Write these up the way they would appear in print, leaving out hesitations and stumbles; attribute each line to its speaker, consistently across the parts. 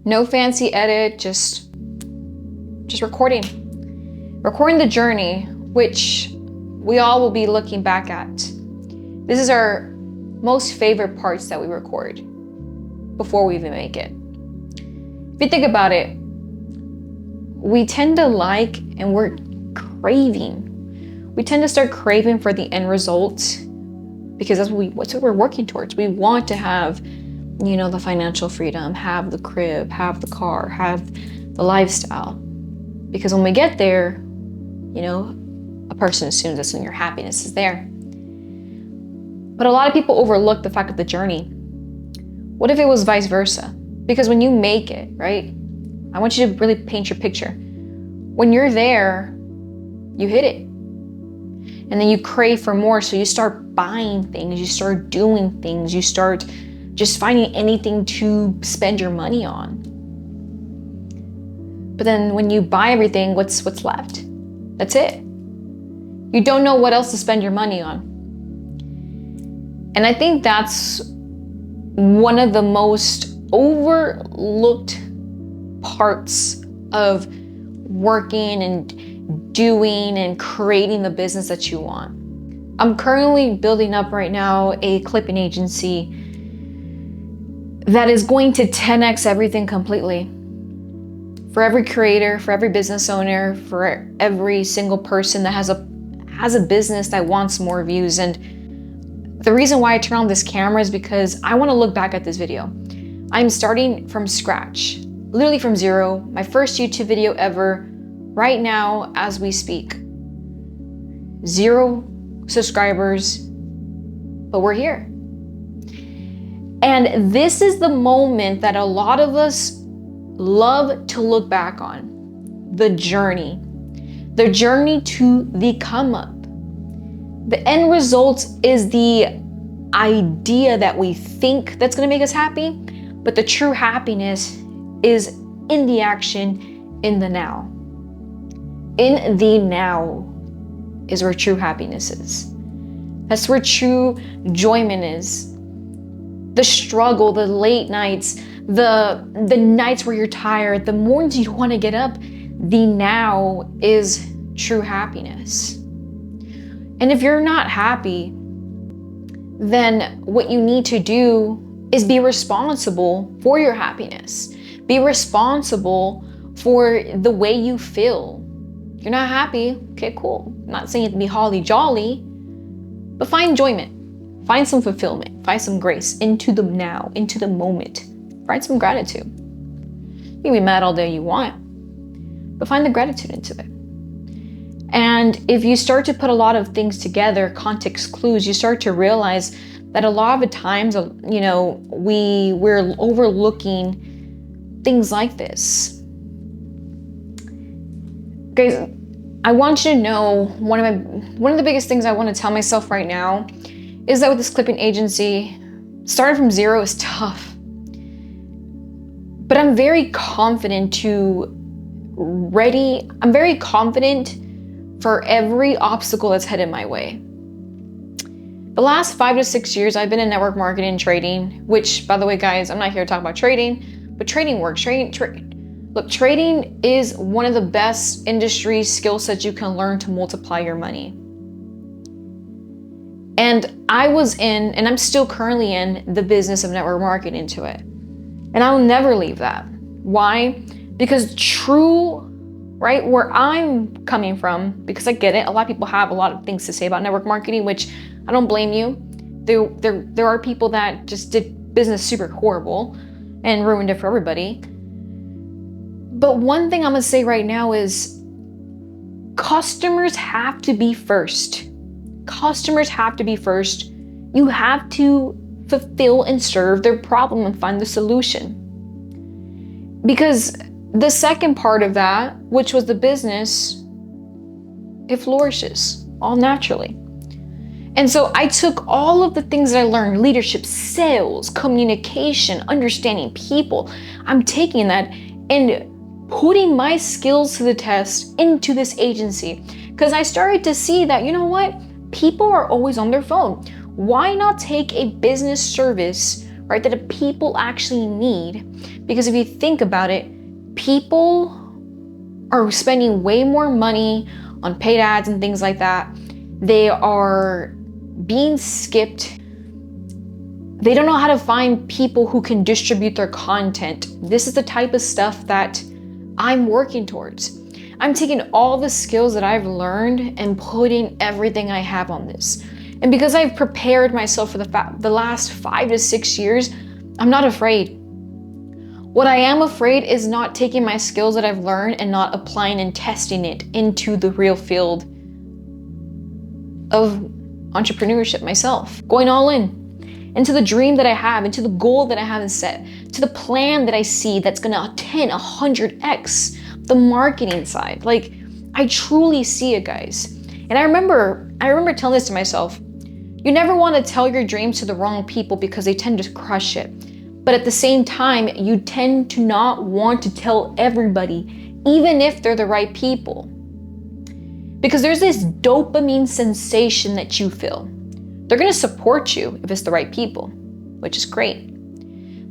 Speaker 1: No fancy edit, just recording the journey, which we all will be looking back at. This is our most favorite parts that we record before we even make it. If you think about it, we tend to like, and we tend to start craving for the end result, because that's what we're working towards. We want to have, the financial freedom, have the crib, have the car, have the lifestyle. Because when we get there, a person assumes that's when your happiness is there. But a lot of people overlook the fact of the journey. What if it was vice versa? Because when you make it, right? I want you to really paint your picture. When you're there, you hit it. And then you crave for more, so you start buying things, you start doing things, you start just finding anything to spend your money on. But then when you buy everything, what's left? That's it. You don't know what else to spend your money on. And I think that's one of the most overlooked parts of working and doing and creating the business that you want. I'm currently building up right now a clipping agency that is going to 10x everything completely. For every creator, for every business owner, for every single person that has a business that wants more views. And the reason why I turn on this camera is because I want to look back at this video. I'm starting from scratch, literally from zero, my first YouTube video ever, right now as we speak. 0 subscribers, but we're here. And this is the moment that a lot of us love to look back on. The journey to the come up. The end result is the idea that we think that's going to make us happy, but the true happiness is in the action, in the now. In the now is where true happiness is. That's where true enjoyment is. The struggle, the late nights, the nights where you're tired, the mornings you want to get up, the now is true happiness. And if you're not happy, then what you need to do is be responsible for your happiness. Be responsible for the way you feel. You're not happy, okay, cool. I'm not saying it to be holly jolly, but find enjoyment. Find some fulfillment. Find some grace into the now, into the moment. Find some gratitude. You can be mad all day you want, but find the gratitude into it. And if you start to put a lot of things together, context clues, you start to realize that a lot of the times, we're overlooking things like this. Guys, I want you to know one of the biggest things I want to tell myself right now is that with this clipping agency, starting from zero is tough. But I'm very confident for every obstacle that's headed my way. The last 5 to 6 years, I've been in network marketing and trading, which, by the way, guys, I'm not here to talk about trading, but trading works. Look, trading is one of the best industry skill sets you can learn to multiply your money. And I was in, and I'm still currently in, the business of network marketing to it. And I'll never leave that. Why? Because right, where I'm coming from, because I get it, a lot of people have a lot of things to say about network marketing, which I don't blame you. There are people that just did business super horrible and ruined it for everybody. But one thing I'm gonna say right now is customers have to be first. Customers have to be first. You have to fulfill and serve their problem and find the solution. Because the second part of that, which was the business, it flourishes all naturally. And so I took all of the things that I learned, leadership, sales, communication, understanding people. I'm taking that and putting my skills to the test into this agency. Because I started to see that, you know what? People are always on their phone. Why not take a business service right? That people actually need. Because if you think about it, people are spending way more money on paid ads and things like that. They are being skipped. They don't know how to find people who can distribute their content. This is the type of stuff that I'm working towards. I'm taking all the skills that I've learned and putting everything I have on this. And because I've prepared myself for the last 5 to 6 years, I'm not afraid. What I am afraid is not taking my skills that I've learned and not applying and testing it into the real field of entrepreneurship myself. Going all in, into the dream that I have, into the goal that I haven't set, to the plan that I see that's gonna 10, 100x the marketing side. Like, I truly see it, guys. And I remember telling this to myself. You never want to tell your dreams to the wrong people because they tend to crush it. But at the same time, you tend to not want to tell everybody, even if they're the right people. Because there's this dopamine sensation that you feel. They're going to support you if it's the right people, which is great.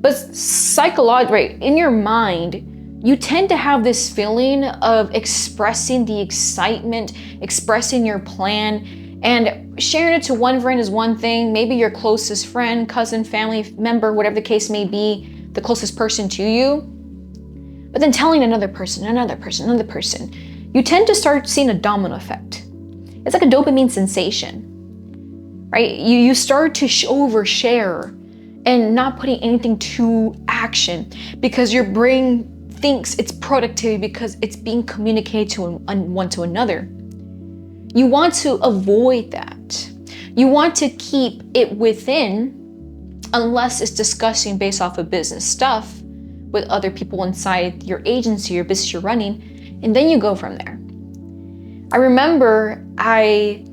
Speaker 1: But psychologically, in your mind, you tend to have this feeling of expressing the excitement, expressing your plan, and sharing it to one friend is one thing. Maybe your closest friend, cousin, family member, whatever the case may be, the closest person to you. But then telling another person, you tend to start seeing a domino effect. It's like a dopamine sensation, right? You start to overshare and not putting anything to action because your brain thinks it's productivity because it's being communicated to one to another. You want to avoid that. You want to keep it within unless it's discussing based off of business stuff with other people inside your agency or business you're running, and then you go from there. I remember I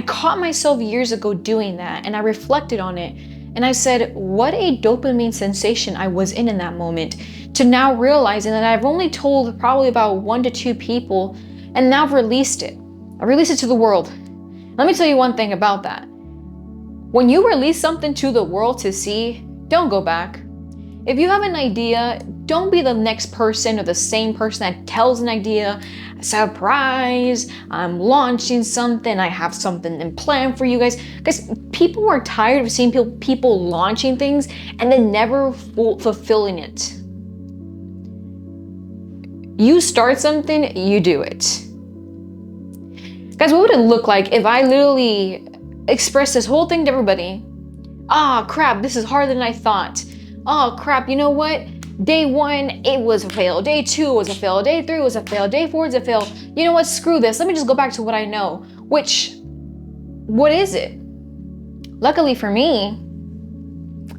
Speaker 1: caught myself years ago doing that, and I reflected on it, and I said, what a dopamine sensation I was in that moment, to now realizing that I've only told probably about 1 to 2 people, and now I've released it. I released it to the world. Let me tell you one thing about that. When you release something to the world to see, don't go back. If you have an idea, don't be the next person or the same person that tells an idea, surprise, I'm launching something, I have something in plan for you guys. Guys, people are tired of seeing people launching things and then never fulfilling it. You start something, you do it. Guys, what would it look like if I literally expressed this whole thing to everybody? Ah, crap, this is harder than I thought. Oh, crap, you know what? Day 1, it was a fail. Day 2 was a fail. Day 3 was a fail. Day 4 is a fail. You know what? Screw this. Let me just go back to what I know. What is it? Luckily for me,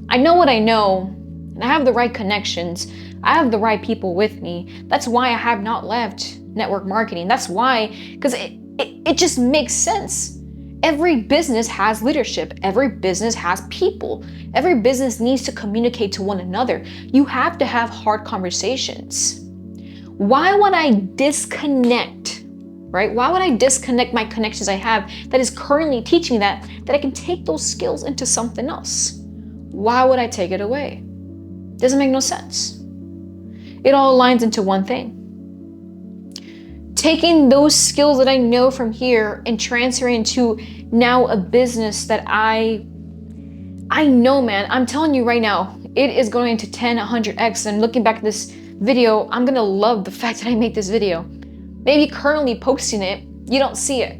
Speaker 1: I know what I know, and I have the right connections. I have the right people with me. That's why I have not left network marketing. That's why, because it just makes sense. Every business has leadership. Every business has people. Every business needs to communicate to one another. You have to have hard conversations. Why would I disconnect, right? Why would I disconnect my connections I have that is currently teaching me that I can take those skills into something else? Why would I take it away? Doesn't make no sense. It all aligns into one thing. Taking those skills that I know from here and transferring to now a business that I know, man, I'm telling you right now, it is going to 10, 100x. And looking back at this video, I'm gonna love the fact that I make this video. Maybe currently posting it, you don't see it.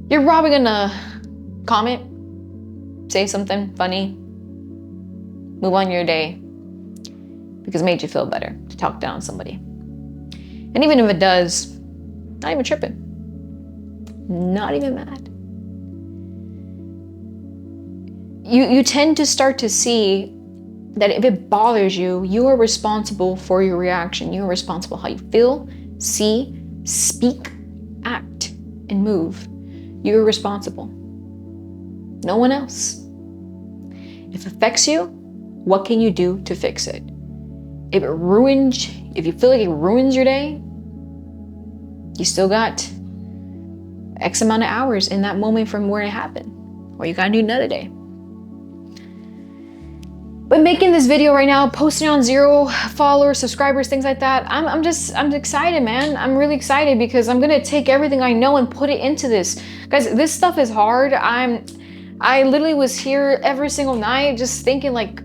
Speaker 1: You're probably gonna comment, say something funny, move on your day because it made you feel better to talk down somebody. And even if it does, not even tripping. Not even mad. You tend to start to see that if it bothers you, you are responsible for your reaction. You are responsible how you feel, see, speak, act, and move. You are responsible. No one else. If it affects you, what can you do to fix it? If you feel like it ruins your day, you still got X amount of hours in that moment from where it happened. Or you gotta do another day. But making this video right now, posting on 0 followers, subscribers, things like that, I'm excited, man. I'm really excited because I'm gonna take everything I know and put it into this. Guys, this stuff is hard. I literally was here every single night just thinking, like,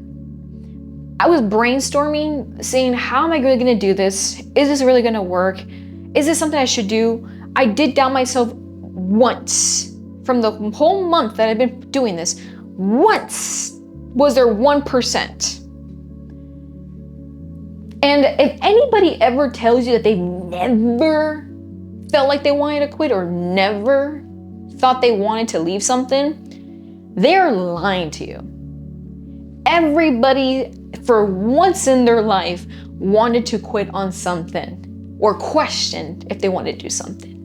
Speaker 1: I was brainstorming, saying, how am I really gonna do this? Is this really gonna work? Is this something I should do? I did doubt myself once. From the whole month that I've been doing this, once was there 1%. And if anybody ever tells you that they've never felt like they wanted to quit or never thought they wanted to leave something, they're lying to you. Everybody, for once in their life, wanted to quit on something or questioned if they wanted to do something.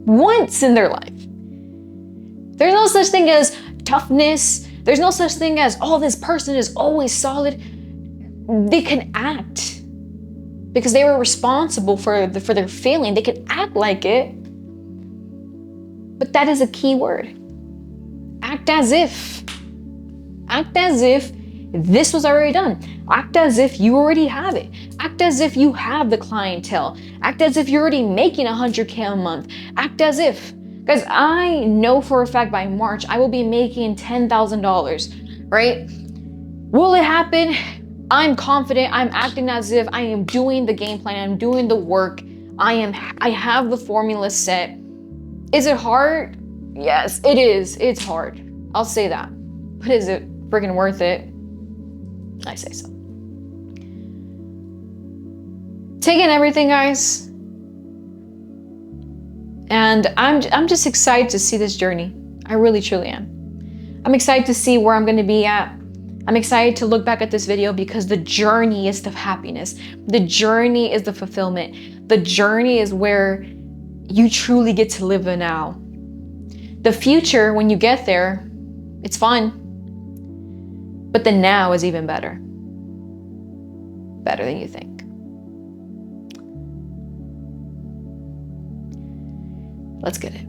Speaker 1: Once in their life. There's no such thing as toughness. There's no such thing as, oh, this person is always solid. They can act because they were responsible for their failing. They can act like it. But that is a key word. Act as if. Act as if this was already done. Act as if you already have it. Act as if you have the clientele. Act as if you're already making $100K a month. Act as if. Guys, I know for a fact by March, I will be making $10,000, right? Will it happen? I'm confident. I'm acting as if I am doing the game plan. I'm doing the work. I have the formula set. Is it hard? Yes, it is. It's hard. I'll say that. But is it freaking worth it? I say so. Take in everything, guys. And I'm just excited to see this journey. I really, truly am. I'm excited to see where I'm going to be at. I'm excited to look back at this video because the journey is the happiness. The journey is the fulfillment. The journey is where you truly get to live the now. The future, when you get there, it's fun. But the now is even better. Better than you think. Let's get it.